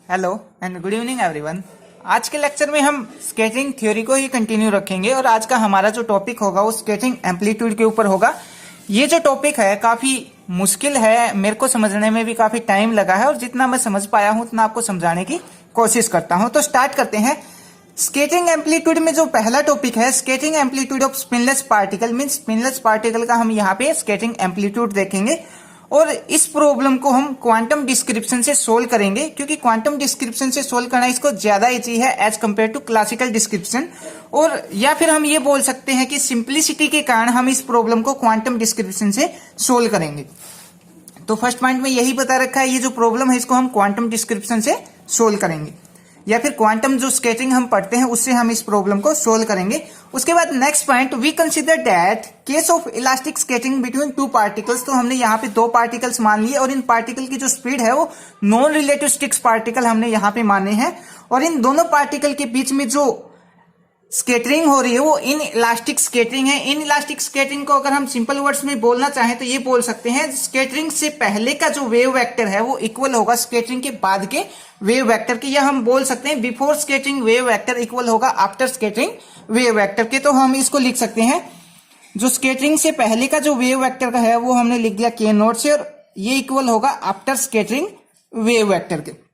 Hello and good evening everyone. आज के lecture में हम स्केटिंग थ्योरी को ही कंटिन्यू रखेंगे और आज का हमारा जो टॉपिक होगा वो स्केटिंग एम्पलीट्यूड के ऊपर होगा। ये जो टॉपिक है काफी मुश्किल है, मेरे को समझने में भी काफी टाइम लगा है और जितना मैं समझ पाया हूं उतना आपको समझाने की कोशिश करता हूं। तो स्टार्ट करते हैं। स्केटिंग एम्पलीट्यूड में जो पहला टॉपिक है scattering amplitude of spinless particle, mean spinless particle का हम यहाँ पे स्केटिंग एम्पलीट्यूड देखेंगे और इस प्रॉब्लम को हम क्वांटम डिस्क्रिप्शन से सोल्व करेंगे, क्योंकि क्वांटम डिस्क्रिप्शन से सोल्व करना इसको ज्यादा इजी है as compare to classical description. और या फिर हम ये बोल सकते हैं कि सिंप्लिसिटी के कारण हम इस प्रॉब्लम को क्वांटम डिस्क्रिप्शन से सोल्व करेंगे। तो फर्स्ट पॉइंट में यही बता रखा है, ये जो प्रॉब्लम है इसको हम क्वांटम डिस्क्रिप्शन से सोल्व करेंगे या फिर क्वांटम जो स्केटिंग हम पढ़ते हैं उससे हम इस प्रॉब्लम को सोल्व करेंगे। उसके बाद next point, we consider that case of elastic scattering between two particles. तो हमने यहाँ पे दो पार्टिकल्स मान लिए और इन पार्टिकल की जो स्पीड है वो नॉन रिलेटिविस्टिक पार्टिकल हमने यहाँ पे माने हैं और इन दोनों पार्टिकल के बीच में जो स्केटरिंग हो रही है वो इन इलास्टिक स्केटरिंग है। इन इलास्टिक स्केटरिंग को अगर हम सिंपल वर्ड्स में बोलना चाहें तो ये बोल सकते हैं स्केटरिंग से पहले का जो वेव वेक्टर है वो इक्वल होगा स्केटरिंग के बाद के वेव वेक्टर के, या हम बोल सकते हैं before scattering wave vector equal होगा आफ्टर स्केटरिंग वेव वेक्टर के। तो हम इसको लिख सकते हैं जो स्केटरिंग से पहले का जो वेव वेक्टर का है वो हमने लिख दिया के नॉट से और ये इक्वल होगा आफ्टर स्केटरिंग वेव वेक्टर के।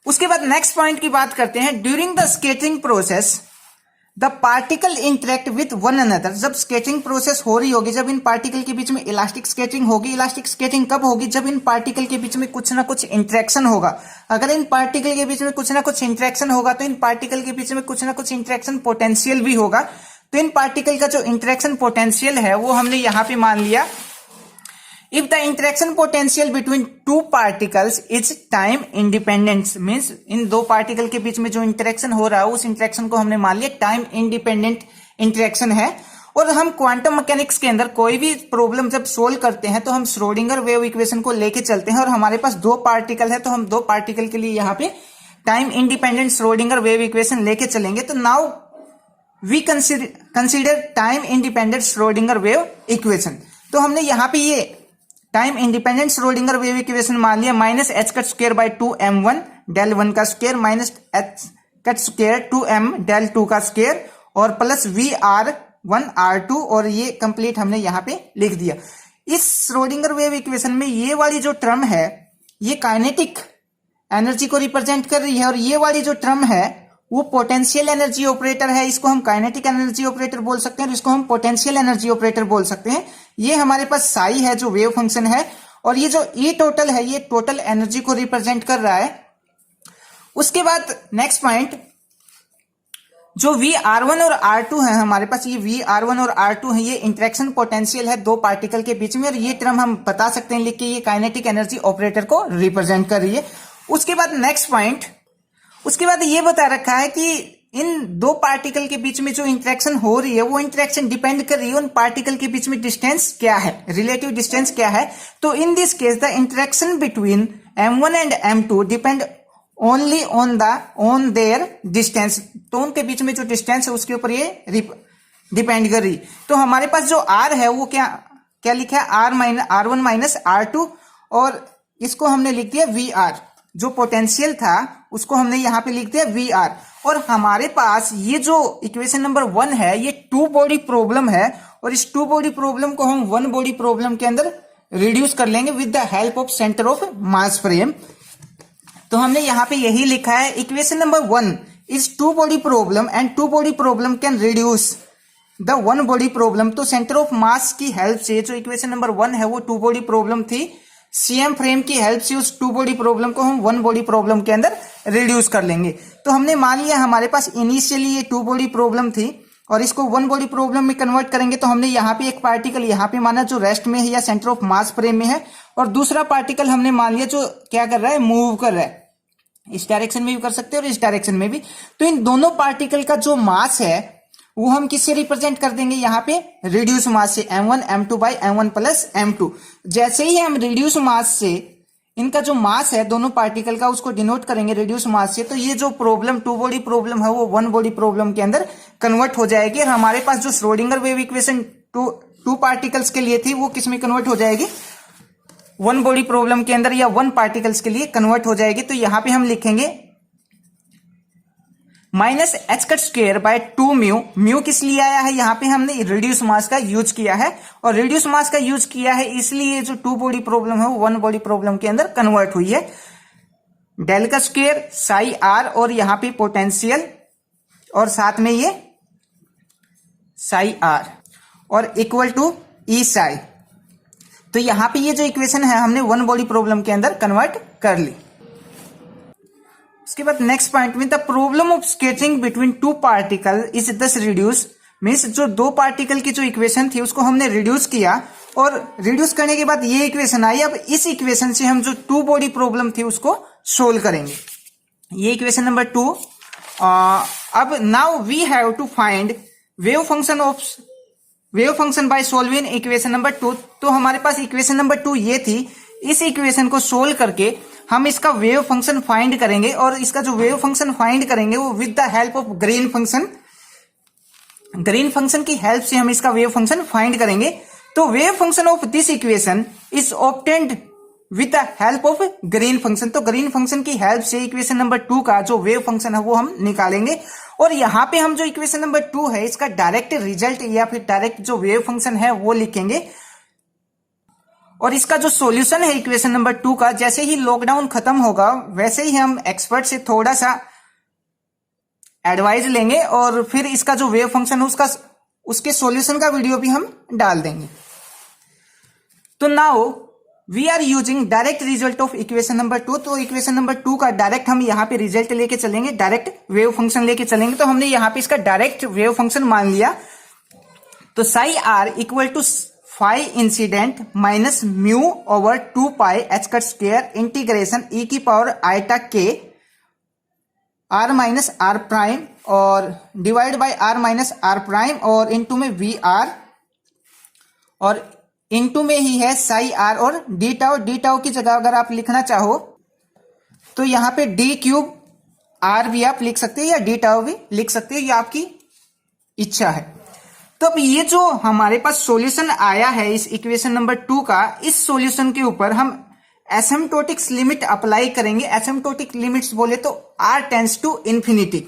उसके बाद नेक्स्ट पॉइंट की बात करते हैं, during the skating process the particle interact with one another. जब स्केटिंग प्रोसेस हो रही होगी, जब इन पार्टिकल के बीच में इलास्टिक स्केटिंग होगी। इलास्टिक स्केटिंग कब होगी? जब इन पार्टिकल के बीच में कुछ ना कुछ इंटरेक्शन होगा। अगर इन पार्टिकल के बीच में कुछ ना कुछ इंटरेक्शन होगा तो इन पार्टिकल के बीच में कुछ ना कुछ इंटरेक्शन पोटेंशियल भी होगा। तो इन पार्टिकल का जो इंटरेक्शन पोटेंशियल है वो हमने यहां पर मान लिया, if the interaction potential between two particles is time independent, means इन दो पार्टिकल के बीच में जो इंटरेक्शन हो रहा है उस इंटरेक्शन को हमने मान लिया टाइम इंडिपेंडेंट इंटरेक्शन है। और हम क्वांटम मैकेनिक्स के अंदर कोई भी प्रॉब्लम जब सोल्व करते हैं तो हम श्रोडिंगर वेव इक्वेशन को लेके चलते हैं और हमारे पास दो पार्टिकल है तो हम दो पार्टिकल के लिए यहाँ पे time independent Schrodinger wave equation लेके चलेंगे। तो now we consider time independent Schrodinger wave equation. तो हमने यहाँ पे ये time independent Schrodinger wave equation मान लिया minus h cut square by 2m1 del 1 का square minus h cut square 2m del 2 का स्क्वायर और प्लस VR1 R2 और ये कंप्लीट हमने यहाँ पे लिख दिया। इस श्रोडिंगर वेव इक्वेशन में ये वाली जो टर्म है ये काइनेटिक एनर्जी को रिप्रेजेंट कर रही है और ये वाली जो टर्म है वो पोटेंशियल एनर्जी ऑपरेटर है। इसको हम काइनेटिक एनर्जी ऑपरेटर बोल सकते हैं और इसको हम पोटेंशियल एनर्जी ऑपरेटर बोल सकते हैं। ये हमारे पास साई है जो वेव फंक्शन है और ये जो ई टोटल है ये टोटल एनर्जी को रिप्रेजेंट कर रहा है। उसके बाद नेक्स्ट पॉइंट, जो VR1 और R2 है हमारे पास, ये VR1 और R2 है ये इंटरेक्शन पोटेंशियल है दो पार्टिकल के बीच में और ये टर्म हम बता सकते हैं लिख के ये काइनेटिक एनर्जी ऑपरेटर को रिप्रेजेंट कर रही है। उसके बाद नेक्स्ट पॉइंट, उसके बाद ये बता रखा है कि इन दो पार्टिकल के बीच में जो इंटरेक्शन हो रही है वो इंटरेक्शन डिपेंड कर रही है उन पार्टिकल के बीच में डिस्टेंस क्या है, रिलेटिव डिस्टेंस क्या है। तो in this case the interaction between M1 and M2 depend only on their distance. तो उनके बीच में जो डिस्टेंस है उसके ऊपर ये डिपेंड कर रही। तो हमारे पास जो R है वो क्या लिखा है R1 माइनस R2 और इसको हमने लिख दिया VR। जो पोटेंशियल था उसको हमने यहाँ पे लिख दिया VR और हमारे पास ये जो इक्वेशन नंबर 1 है ये टू बॉडी प्रॉब्लम है और इस टू बॉडी प्रॉब्लम को हम वन बॉडी प्रॉब्लम के अंदर रिड्यूस कर लेंगे with the help of centre of mass frame. तो हमने यहाँ पे यही लिखा है equation number 1 is two body problem and two body problem can reduce the one body problem. तो सेंटर ऑफ मास की हेल्प से जो इक्वेशन नंबर 1 है वो टू बॉडी प्रॉब्लम थी, सीएम फ्रेम की हेल्प से उस टू बॉडी प्रॉब्लम को हम वन बॉडी प्रॉब्लम के अंदर रिड्यूस कर लेंगे। तो हमने मान लिया हमारे पास इनिशियली ये टू बॉडी प्रॉब्लम थी और इसको वन बॉडी प्रॉब्लम में कन्वर्ट करेंगे। तो हमने यहाँ पे एक पार्टिकल यहाँ पे माना जो रेस्ट में है या सेंटर ऑफ मास फ्रेम में है और दूसरा पार्टिकल हमने मान लिया जो क्या कर रहा है, मूव कर रहा है। इस डायरेक्शन में भी कर सकते हैं और इस डायरेक्शन में भी। तो इन दोनों पार्टिकल का जो मास है वो हम किससे रिप्रेजेंट कर देंगे, यहाँ पे रिड्यूस मास से M1 M2 by M1 plus M2। जैसे ही हम रिड्यूस मास से इनका जो मास है दोनों पार्टिकल का उसको डिनोट करेंगे रिड्यूस मास से, तो ये जो प्रॉब्लम टू बॉडी प्रॉब्लम है वो वन बॉडी प्रॉब्लम के अंदर कन्वर्ट हो जाएगी और हमारे पास जो Schrodinger wave equation two particles के लिए थी वो किस में कन्वर्ट हो जाएगी, वन बॉडी प्रॉब्लम के अंदर या वन पार्टिकल्स के लिए कन्वर्ट हो जाएगी। तो यहां पे हम लिखेंगे minus h cut square bye 2 mu. Mu किस लिए आया है, यहां पे हमने रिड्यूस मास का यूज किया है, और रिड्यूस मास का यूज किया है इसलिए जो टू बॉडी प्रॉब्लम है वो वन बॉडी प्रॉब्लम के अंदर कन्वर्ट हुई है। डेल का स्क्वायर साई आर, और यहां पे पोटेंशियल, और साथ में ये साई आर, और इक्वल टू ई साई। तो यहां पे ये जो इक्वेशन है हमने वन बॉडी प्रॉब्लम के अंदर कन्वर्ट कर ली। उसके बाद नेक्स्ट पॉइंट में the problem of sketching between two particle is दस रिड्यूस। मीन्स जो दो पार्टिकल की जो इक्वेशन थी उसको हमने रिड्यूस किया, और रिड्यूस करने के बाद ये इक्वेशन आई। अब इस इक्वेशन से हम जो टू बॉडी प्रॉब्लम थी उसको सोल्व करेंगे। ये इक्वेशन नंबर 2। अब now we have to find wave function by solving equation number 2। तो हमारे पास इक्वेशन नंबर 2 ये थी। इस इक्वेशन को सोल्व करके हम इसका वेव फंक्शन फाइंड करेंगे, और इसका जो वेव फंक्शन फाइंड करेंगे वो with the help of green function. Green function की हेल्प से हम इसका वेव फंक्शन फाइंड करेंगे। तो wave function of this equation is obtained with the help of green function. तो ग्रीन फंक्शन की हेल्प से इक्वेशन नंबर 2 का जो वेव फंक्शन है वो हम निकालेंगे, और यहां पे हम जो इक्वेशन नंबर 2 है इसका डायरेक्ट रिजल्ट या फिर डायरेक्ट जो वेव फंक्शन है वो लिखेंगे। और इसका जो सॉल्यूशन है इक्वेशन नंबर 2 का, जैसे ही लॉकडाउन खत्म होगा वैसे ही हम एक्सपर्ट से थोड़ा सा एडवाइस लेंगे, और फिर इसका जो वेव फंक्शन है उसके सॉल्यूशन का वीडियो भी हम डाल देंगे। तो now we are using direct result of equation number 2। तो इक्वेशन नंबर 2 का डायरेक्ट हम यहाँ पे रिजल्ट लेके चलेंगे, डायरेक्ट वेव फंक्शन लेके चलेंगे। तो हमने यहाँ पे इसका डायरेक्ट वेव फंक्शन मान लिया। तो psi r equal to phi incident minus mu over 2 pi h cut square integration e की power eta k r minus r prime, और divide by r minus r prime, और into में V r, और into में ही है psi r और d tau. D tau की जगह अगर आप लिखना चाहो तो यहां पे डी क्यूब आर भी आप लिख सकते हैं, या डी टाउ भी लिख सकते हैं, ये आपकी इच्छा है। तो अब ये जो हमारे पास सॉल्यूशन आया है इस इक्वेशन नंबर 2 का, इस सॉल्यूशन के ऊपर हम एसिम्प्टोटिक्स लिमिट अप्लाई करेंगे। एसिम्प्टोटिक लिमिट्स बोले तो r टेंड्स टू इंफिनिटी,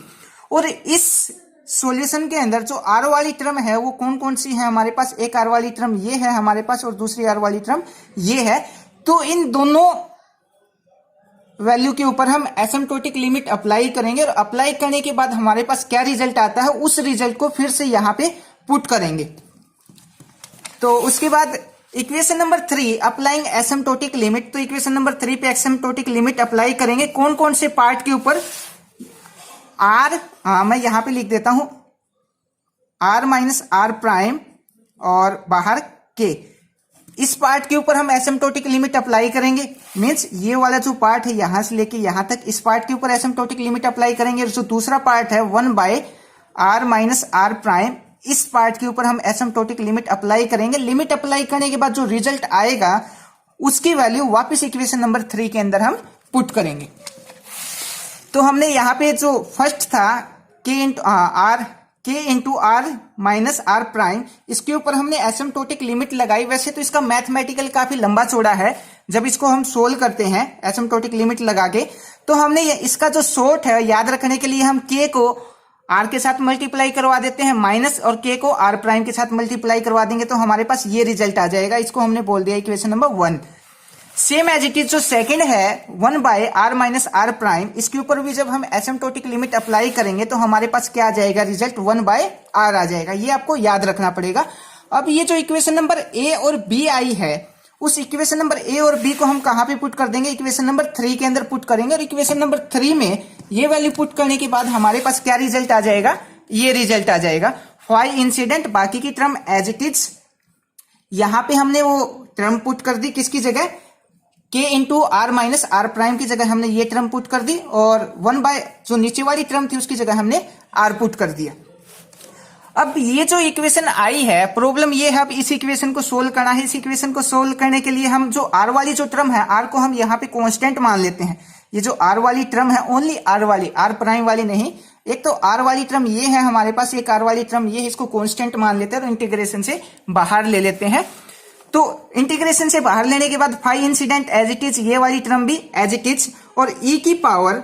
और इस सॉल्यूशन के अंदर जो r वाली टर्म है वो कौन कौन सी है हमारे पास, एक r वाली टर्म ये है हमारे पास, और दूसरी r वाली टर्म ये है। तो इन दोनों वैल्यू के ऊपर हम एसिम्प्टोटिक लिमिट अप्लाई करेंगे, और अप्लाई करने के बाद हमारे पास क्या रिजल्ट आता है उस रिजल्ट को फिर से यहां पे पुट करेंगे। तो उसके बाद equation number 3 applying asymptotic limit. तो इक्वेशन नंबर 3 पे एसिम्प्टोटिक लिमिट अप्लाई करेंगे कौन कौन से पार्ट के ऊपर, आर, मैं यहां पे लिख देता हूं आर माइनस आर प्राइम, और बाहर के, इस पार्ट के ऊपर हम एसिम्प्टोटिक लिमिट अप्लाई करेंगे। मींस ये वाला जो पार्ट है यहां से लेके यहां तक, इस पार्ट के ऊपर एसिम्प्टोटिक लिमिट अप्लाई करेंगे। और जो दूसरा पार्ट है 1 by r minus r prime, इस पार्ट के ऊपर हम एसिम्प्टोटिक लिमिट अप्लाई करेंगे। लिमिट अप्लाई करने के बाद जो रिजल्ट आएगा उसकी वैल्यू वापस इक्वेशन नंबर 3 के अंदर हम पुट करेंगे। तो हमने यहां पे जो फर्स्ट था k into r minus r prime, इसके ऊपर हमने एसिम्प्टोटिक लिमिट लगाई। वैसे तो इसका मैथमेटिकल काफी लंबा चौड़ा है, जब इसको हम सोल्व करते हैं एसिम्प्टोटिक लिमिट लगा के, तो हमने इसका जो शॉर्ट है याद रखने के लिए हम के को आर के साथ मल्टीप्लाई करवा देते हैं माइनस, और के को आर प्राइम के साथ मल्टीप्लाई करवा देंगे तो हमारे पास ये रिजल्ट आ जाएगा। इसको हमने बोल दिया equation number 1। Same as it is जो सेकंड है 1 by r minus r prime, इसके ऊपर भी जब हम एसिम्प्टोटिक लिमिट अप्लाई करेंगे तो हमारे पास क्या आ जाएगा, रिजल्ट 1 बाय आर आ जाएगा। ये आपको याद रखना पड़ेगा। अब ये जो इक्वेशन नंबर ए और बी आई है, उस इक्वेशन नंबर ए और बी को हम कहां पे पुट कर देंगे, इक्वेशन नंबर 3 के अंदर पुट करेंगे। और इक्वेशन नंबर 3 में ये वैल्यू पुट करने के बाद हमारे पास क्या रिजल्ट आ जाएगा, ये रिजल्ट आ जाएगा फाई इंसिडेंट। बाकी की टर्म एज इट इज, यहां पे हमने वो टर्म पुट कर दी किसकी जगह, k into r minus r prime की जगह हमने ये टर्म पुट कर दी, और 1 बाय जो नीचे वाली टर्म थी उसकी जगह हमने आर पुट कर दिया। अब ये जो इक्वेशन आई है, प्रॉब्लम ये है अब इस इक्वेशन को सोल्व करना है। इस इक्वेशन को सोल्व करने के लिए हम जो आर वाली जो टर्म है, आर को हम यहाँ पे कांस्टेंट मान लेते हैं। ये जो आर वाली टर्म है ओनली आर वाली, आर प्राइम वाली नहीं। एक तो आर वाली टर्म ये है हमारे पास, एक आर वाली टर्म ये है, इसको कांस्टेंट मान लेते हैं और इंटीग्रेशन से बाहर ले लेते हैं। तो इंटीग्रेशन से बाहर लेने के बाद phi incident as it is, ये वाली टर्म भी एज इट इज, और ई की power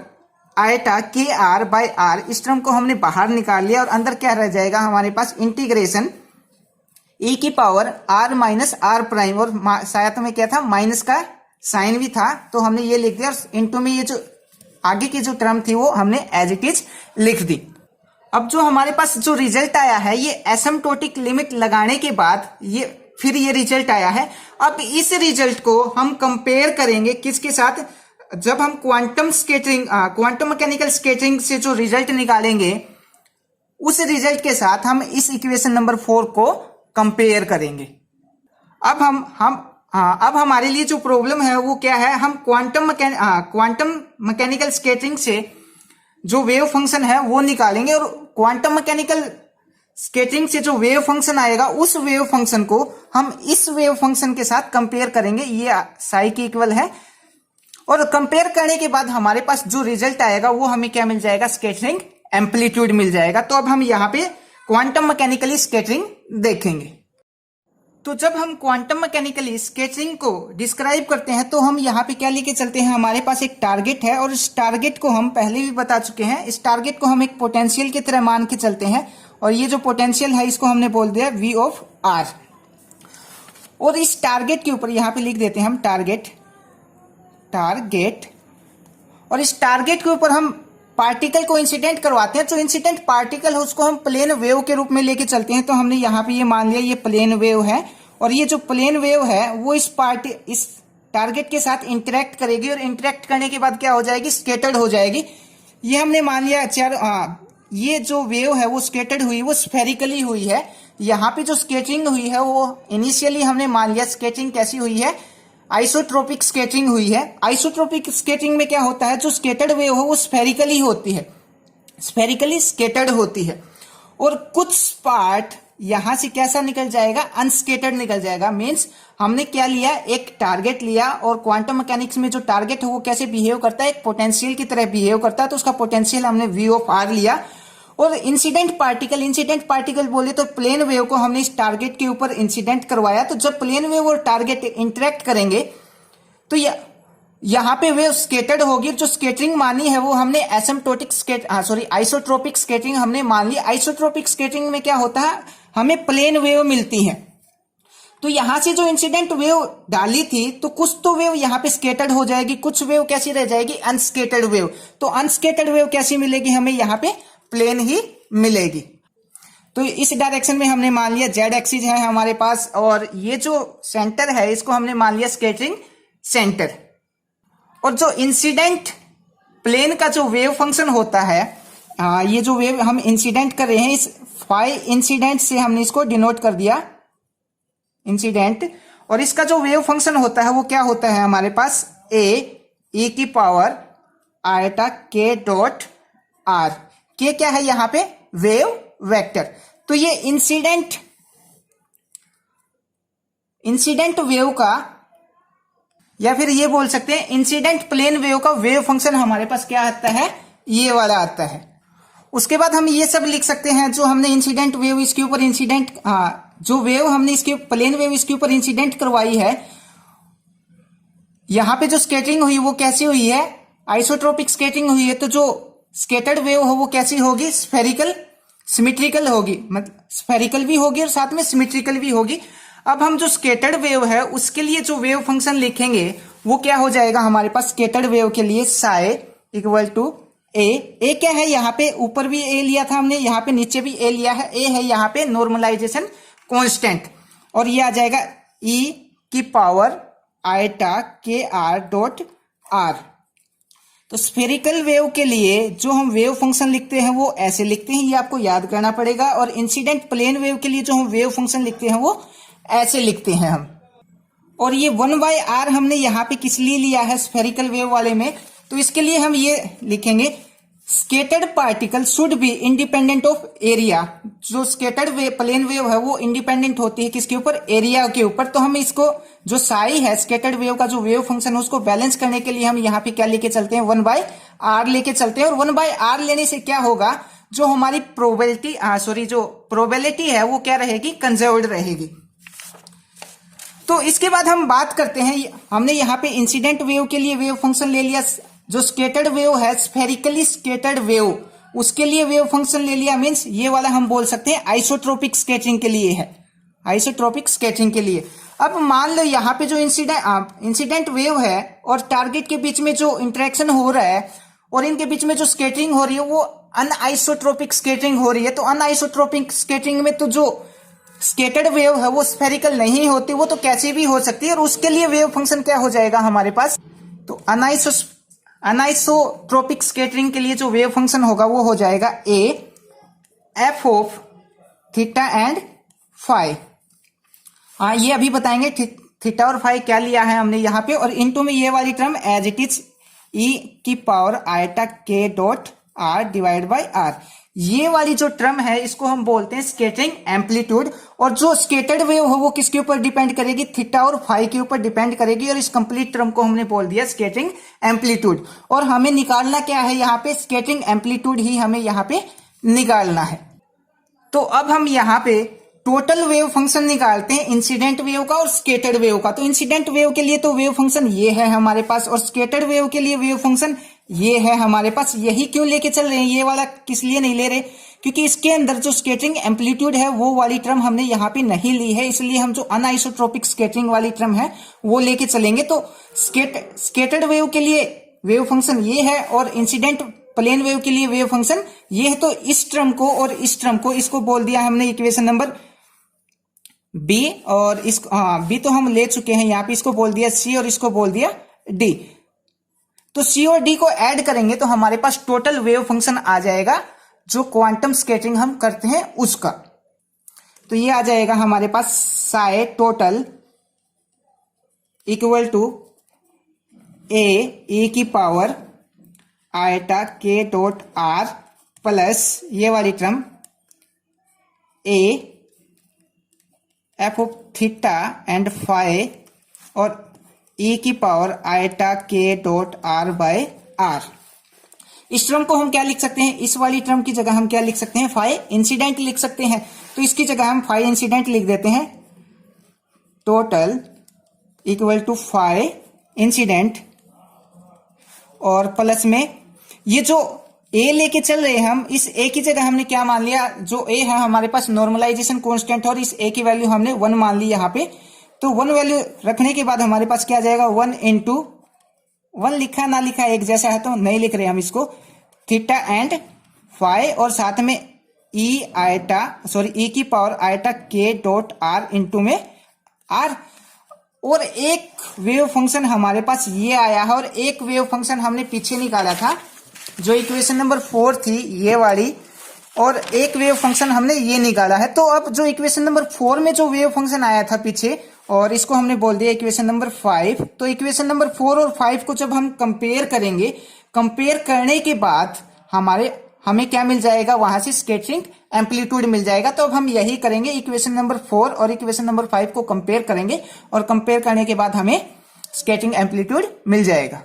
eta k r by are, इस टर्म को हमने बाहर निकाल लिया और अंदर क्या रह जाएगा हमारे पास, इंटीग्रेशन ई की power r minus r prime, और शायद में क्या था, माइनस का साइन भी था, तो हमने ये लिख दिया, और इनटू में ये जो आगे की जो टर्म थी वो हमने एज इट इज लिख दी। अब जो हमारे पास जो रिजल्ट आया है, ये एसिम्प्टोटिक लिमिट लगाने के बाद फिर ये रिजल्ट आया है। अब इस रिजल्ट को हम कंपेयर करेंगे किसके साथ, जब हम क्वांटम मैकेनिकल स्केटरिंग से जो रिजल्ट निकालेंगे उस रिजल्ट के साथ हम इस इक्वेशन नंबर 4 को कंपेयर करेंगे। अब हमारे लिए जो प्रॉब्लम है वो क्या है, हम क्वांटम मैकेनिकल स्केटरिंग से जो वेव फंक्शन है वो निकालेंगे, और क्वांटम मैकेनिकल स्केटरिंग से जो वेव फंक्शन आएगा उस वेव फंक्शन को हम इस वेव फंक्शन के साथ कंपेयर करेंगे, ये साई की इक्वल है, और कंपेयर करने के बाद हमारे पास जो रिजल्ट आएगा वो हमें क्या मिल जाएगा, स्केटरिंग एम्पलीट्यूड मिल जाएगा। तो अब हम यहाँ पे क्वांटम मैकेनिकली स्केटरिंग देखेंगे। तो जब हम क्वांटम मैकेनिकली स्केटरिंग को डिस्क्राइब करते हैं तो हम यहाँ पे क्या लेके चलते हैं, हमारे पास एक टारगेट है, और इस टारगेट को हम पहले भी बता चुके हैं, इस टारगेट को हम एक पोटेंशियल की तरह मान के चलते हैं, और ये जो पोटेंशियल है इसको हमने बोल दिया V ऑफ R, और इस टारगेट के ऊपर यहाँ पे लिख देते हैं हम टारगेट, और इस टारगेट के ऊपर हम पार्टिकल को इंसिडेंट करवाते हैं। जो इंसिडेंट पार्टिकल है उसको हम प्लेन वेव के रूप में लेके चलते हैं। तो हमने यहाँ पे ये मान लिया ये प्लेन वेव है, और ये जो प्लेन वेव है वो इस टारगेट के साथ इंटरेक्ट करेगी, और इंटरेक्ट करने के बाद क्या हो जाएगी, स्केटर्ड हो जाएगी। ये हमने मान लिया ये जो वेव है वो स्केटर्ड हुई, वो स्फेरिकली हुई है। यहाँ पे जो स्केटरिंग हुई है वो इनिशियली हमने मान लिया स्केटरिंग कैसी हुई है, आइसोट्रोपिक स्केटरिंग हुई है। आइसोट्रोपिक स्केटरिंग में क्या होता है, जो स्केटर्ड वेव है वो स्फेरिकली होती है, स्फेरिकली स्केटर्ड होती है, और कुछ पार्ट यहां से कैसा निकल जाएगा, अनस्केटर्ड निकल जाएगा। मीन्स हमने क्या लिया, एक टारगेट लिया, और क्वांटम मैकेनिक्स में जो टारगेट है वो कैसे बिहेव करता है, एक पोटेंशियल की तरह बिहेव करता है, तो उसका पोटेंशियल हमने V ऑफ R लिया। और इंसिडेंट पार्टिकल बोले तो प्लेन वेव को हमने इस टारगेट के ऊपर इंसिडेंट करवाया। तो जब प्लेन वेव और टारगेट इंटरेक्ट करेंगे तो यहाँ पे वेव स्केटर्ड होगी। जो स्केटरिंग मानी है वो हमने आइसोट्रोपिक स्केटरिंग हमने मान ली। आइसोट्रोपिक स्केटरिंग में क्या होता है, हमें प्लेन वेव मिलती है। तो यहां से जो इंसिडेंट वेव डाली थी तो कुछ तो वेव यहाँ पे स्केटर्ड हो जाएगी, कुछ वेव कैसी रह जाएगी, अनस्केटर्ड वेव। तो अनस्केटर्ड वेव कैसी मिलेगी, हमें यहाँ पे प्लेन ही मिलेगी। तो इस डायरेक्शन में हमने मान लिया जेड एक्सिस है हमारे पास, और ये जो सेंटर है इसको हमने मान लिया स्केटरिंग सेंटर। और जो इंसिडेंट प्लेन का जो वेव फंक्शन होता है, ये जो वेव हम इंसिडेंट कर रहे हैं, इस फाई इंसिडेंट से हमने इसको डिनोट कर दिया इंसिडेंट। और इसका जो वेव फंक्शन होता है वो क्या होता है हमारे पास, e की power eta k dot r। के क्या है यहाँ पे, वेव वेक्टर। तो ये इंसिडेंट वेव का, या फिर ये बोल सकते हैं इंसिडेंट प्लेन वेव का वेव फंक्शन हमारे पास क्या आता है, ये वाला आता है। उसके बाद हम ये सब लिख सकते हैं, जो हमने इंसिडेंट वेव इसके ऊपर जो वेव हमने इसके प्लेन वेव इसके ऊपर इंसिडेंट करवाई है, यहां पे जो स्केटरिंग हुई वो कैसी हुई है, आइसोट्रोपिक स्केटरिंग हुई है। तो जो स्केटर्ड वेव हो वो कैसी होगी, स्फेरिकल सिमेट्रिकल होगी, मतलब स्फेरिकल भी होगी और साथ में सिमेट्रिकल भी होगी। अब हम जो स्केटर्ड वेव है उसके लिए जो वेव फंक्शन लिखेंगे वो क्या हो जाएगा हमारे पास, स्केटर्ड वेव के लिए साई इक्वल टू ए क्या है, यहाँ पे ऊपर भी ए लिया था हमने, यहाँ पे नीचे भी ए लिया है। ए है यहाँ पे नॉर्मलाइजेशन कांस्टेंट, और ये आ जाएगा e की power eta k R dot are. तो स्फेरिकल वेव के लिए जो हम वेव फंक्शन लिखते हैं वो ऐसे लिखते हैं, ये आपको याद करना पड़ेगा। और इंसिडेंट प्लेन वेव के लिए जो हम वेव फंक्शन लिखते हैं वो ऐसे लिखते हैं हम। और ये 1/r हमने यहाँ पे किस लिए लिया है स्फेरिकल वेव वाले में, तो इसके लिए हम ये लिखेंगे scattered particle should be independent of area. जो स्केटर्ड वेव प्लेन वेव है वो इंडिपेंडेंट होती है किसके ऊपर, एरिया के ऊपर। तो हम इसको जो साई है स्केटर्ड वेव का जो वेव फंक्शन है उसको बैलेंस करने के लिए हम यहाँ पे क्या लेके चलते हैं, 1/r लेके चलते हैं। और 1/r लेने से क्या होगा, जो हमारी जो प्रोबेबिलिटी है वो क्या रहेगी, कंजर्व्ड रहेगी। तो इसके बाद हम बात करते हैं, हमने यहाँ पे इंसिडेंट वेव के लिए वेव फंक्शन ले लिया, जो स्केटर्ड वेव है स्फेरिकली स्केटर्ड वेव उसके लिए वेव फंक्शन ले लिया, मीन्स ये वाला हम बोल सकते हैं आइसोट्रोपिक स्केचिंग के लिए है, आइसोट्रोपिक स्केचिंग के लिए। अब मान लो यहाँ पे जो इंसिडेंट वेव है और टारगेट के बीच में जो इंटरेक्शन हो रहा है और इनके बीच में जो स्केटरिंग हो रही है वो अनआइसोट्रोपिक स्केटरिंग हो रही है। तो अनआइसोट्रोपिक स्केटरिंग में तो जो स्केटर्ड वेव है वो स्फेरिकल नहीं होती, वो तो कैसी भी हो सकती है, और उसके लिए वेव फंक्शन क्या हो जाएगा हमारे पास, तो अनआइसोट्रोपिक स्केटरिंग के लिए जो वेव फंक्शन होगा वो हो जाएगा a F of theta and phi. हाँ, ये अभी बताएंगे थीटा और फाई क्या लिया है हमने यहाँ पे, और इनटू में ये वाली term as it is e की पावर आयटा के dot r divide by r. ये वाली जो टर्म है इसको हम बोलते हैं स्केटरिंग एम्पलीट्यूड, और जो स्केटर्ड वेव हो वो किसके ऊपर डिपेंड करेगी, थीटा और फाई के ऊपर डिपेंड करेगी, और इस कंप्लीट टर्म को हमने बोल दिया स्केटरिंग एम्पलीट्यूड। और हमें निकालना क्या है यहाँ पे, स्केटरिंग एम्पलीट्यूड ही हमें यहाँ पे निकालना है। तो अब हम यहाँ पे टोटल वेव फंक्शन निकालते हैं इंसिडेंट वेव का और स्केटर्ड वेव का। तो इंसिडेंट वेव के लिए तो वेव फंक्शन ये है हमारे पास, और स्केटर्ड वेव के लिए वेव फंक्शन ये है हमारे पास। यही क्यों लेके चल रहे हैं, ये वाला किस लिए नहीं ले रहे, क्योंकि इसके अंदर जो स्केटरिंग एम्पलीट्यूड है वो वाली टर्म हमने यहाँ पे नहीं ली है, इसलिए हम जो अनआइसोट्रोपिक स्केटरिंग वाली टर्म है वो लेके चलेंगे। तो स्केटर्ड वेव के लिए वेव फंक्शन ये है और इंसिडेंट प्लेन वेव के लिए वेव फंक्शन ये है। तो इस टर्म को और इस टर्म को, इसको बोल दिया हमने इक्वेशन नंबर बी, और इसको बी तो हम ले चुके हैं यहाँ पे, इसको बोल दिया सी और इसको बोल दिया डी। तो सी और डी को ऐड करेंगे तो हमारे पास टोटल वेव फंक्शन आ जाएगा जो क्वांटम स्केटरिंग हम करते हैं उसका। तो ये आ जाएगा हमारे पास psi total equal to A की पावर आयटा के डॉट आर प्लस ये वाली term A F of theta and phi और ई की पावर आयटा के डॉट आर बाय आर। इस टर्म को हम क्या लिख सकते हैं, इस वाली टर्म की जगह हम क्या लिख सकते हैं, फाई इंसिडेंट लिख सकते हैं। तो इसकी जगह हम फाई इंसिडेंट लिख देते हैं, total equal to phi incident, और प्लस में ये जो ए लेके चल रहे हैं हम, इस ए की जगह हमने क्या मान लिया, जो ए है हमारे पास नॉर्मलाइजेशन कांस्टेंट, और इस ए की वैल्यू हमने 1 मान ली यहाँ पे। तो 1 वैल्यू रखने के बाद हमारे पास क्या आ जाएगा, 1 इंटू 1 लिखा ना लिखा एक जैसा है तो नहीं लिख रहे हम इसको, थीटा एंड फाई, और साथ में ई की पावर आयटा के डॉट आर इंटू में आर। और एक वेव फंक्शन हमारे पास ये आया है, और एक वेव फंक्शन हमने पीछे निकाला था जो इक्वेशन नंबर 4 थी ये वाली, और एक वेव फंक्शन हमने ये निकाला है। तो अब जो इक्वेशन नंबर 4 में जो वेव फंक्शन आया था पीछे, और इसको हमने बोल दिया इक्वेशन नंबर 5। तो इक्वेशन नंबर 4 और 5 को जब हम कंपेयर करेंगे, कंपेयर करने के बाद हमें क्या मिल जाएगा, वहां से स्केटरिंग एम्पलीट्यूड मिल जाएगा। तो अब हम यही करेंगे, इक्वेशन नंबर 4 और इक्वेशन नंबर 5 को कंपेयर करेंगे, और कंपेयर करने के बाद हमें स्केटरिंग एम्पलीट्यूड मिल जाएगा।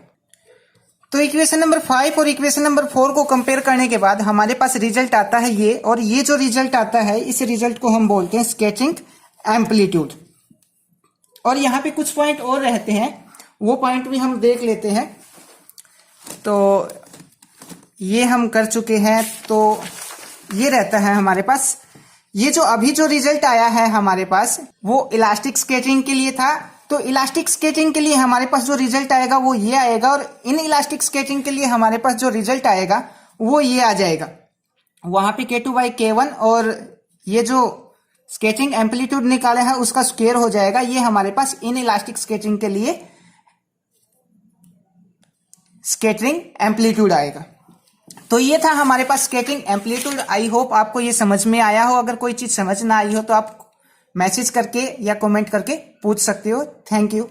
तो इक्वेशन नंबर 5 और इक्वेशन नंबर 4 को कंपेयर करने के बाद हमारे पास रिजल्ट आता है ये, और ये जो रिजल्ट आता है इस रिजल्ट को हम बोलते हैं स्केटरिंग एम्पलीट्यूड। और यहाँ पे कुछ पॉइंट और रहते हैं, वो पॉइंट भी हम देख लेते हैं। तो ये हम कर चुके हैं, तो ये रहता है हमारे पास, ये जो अभी जो रिजल्ट आया है हमारे पास वो इलास्टिक स्केटरिंग के लिए था। तो इलास्टिक स्केटरिंग के लिए हमारे पास जो रिजल्ट आएगा वो ये आएगा, और इन इलास्टिक स्केटरिंग के लिए हमारे पास जो रिजल्ट आएगा वो ये आ जाएगा, वहां पे k2/k1, और ये जो स्केटरिंग एम्पलीट्यूड निकाले हैं उसका स्क्वायर हो जाएगा। ये हमारे पास इन इलास्टिक स्केटरिंग के लिए स्केटरिंग एम्पलीट्यूड आएगा। तो ये था हमारे पास स्केटरिंग एम्पलीट्यूड। आई होप आपको ये समझ में आया हो। अगर कोई चीज समझ ना आई हो तो आप मैसेज करके या कमेंट करके पूछ सकते हो। Thank you.